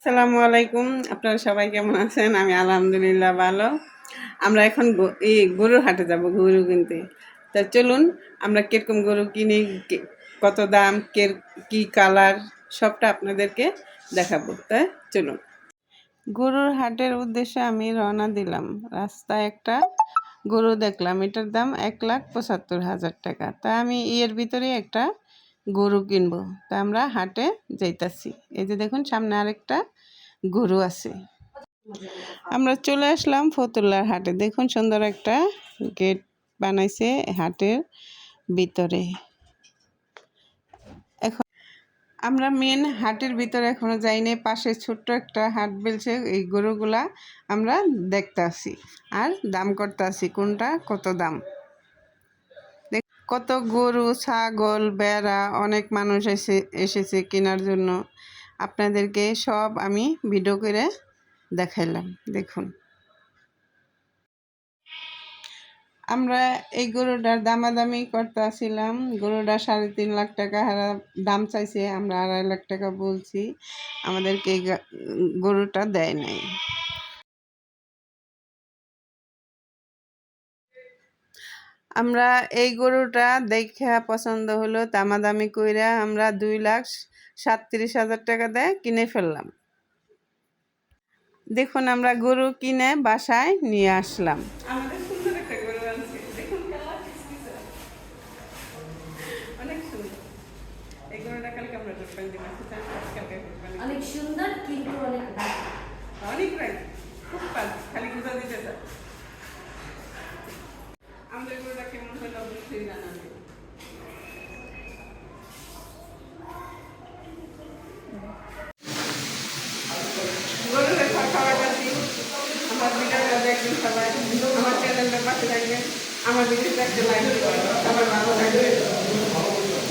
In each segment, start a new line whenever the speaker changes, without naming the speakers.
আসসালামু আলাইকুম। আপনারা সবাই কেমন আছেন? আমি আলহামদুলিল্লাহ ভালো। আমরা এখন গরুর হাটে যাব গরু কিনতে। তা চলুন আমরা কিরকম গরু কিনি, কত দাম, কি কালার সবটা আপনাদেরকে দেখাবো। তাই চলুন। গরুর হাটের উদ্দেশ্যে আমি রওনা দিলাম। রাস্তায় একটা গরু দেখলাম, এটার দাম 1,75,000 টাকা। তা আমি এর ভিতরে একটা গরু কিনবো। তা আমরা হাটে যাইতাছি। এই যে দেখুন সামনে আরেকটা গরু আছে। আমরা চলে আসলাম ফতুল্লার হাটে। দেখুন সুন্দর একটা গেট বানাইছে হাটের ভিতরে। এখন আমরা মেন হাটের ভিতরে এখনো যাইনি, পাশে ছোট্ট একটা হাট বেলছে। এই গরুগুলা আমরা দেখতে আসি আর দাম করতে আসি, কোনটা কত দাম। কত গরু, ছাগল, বেড়া, অনেক মানুষ এসেছে কেনার জন্য। আপনাদেরকে সব আমি ভিডিও করে দেখাইলাম। দেখুন আমরা এই গরুটার দামাদামি করতে আসছিলাম। গরুটা 3.5 লাখ টাকা দাম চাইছে, আমরা 2.5 লাখ টাকা বলছি। আমাদেরকে এই গরুটা দেয় নাই। আমরা এই গরুটা দেখা পছন্দ হলো, দামাদামি কইরা আমরা 2,37,000 টাকা দিয়ে কিনে ফেললাম। দেখুন আমরা গরু কিনে বাসায় নিয়ে আসলাম। আমাদের সুন্দর একটা গরু আছে, দেখুন অনেক সুন্দর। এই গরুটা কালকে আমরা কোরবানি দিব,
অনেক সুন্দর কিন্তু অনেক
অনেক রাগ, খুব খালি গুজা দিতে চায়। আমাদের গরুটা কেমন হলো অবশ্যই জানাবেন। গরুর খাওয়াটাছি আমার ভিডিওটা দেখবেন সবাই, আমার চ্যানেলটা পাশে থাকবেন, আমার ভিডিওটা একটা লাইক দিবেন, সবাই ভালো থাকবেন।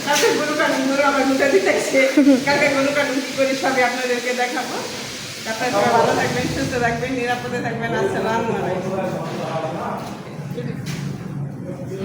কালকে গরু কাটুন, গরু আমার গুজা দিতেছে, কালকে গরু কাটুন কি করি সবই আপনাদেরকে দেখাবো। তারপরে সবাই ভালো থাকবেন, সুস্থ থাকবেন, নিরাপদে থাকবেন। আসসালামু আলাইকুম।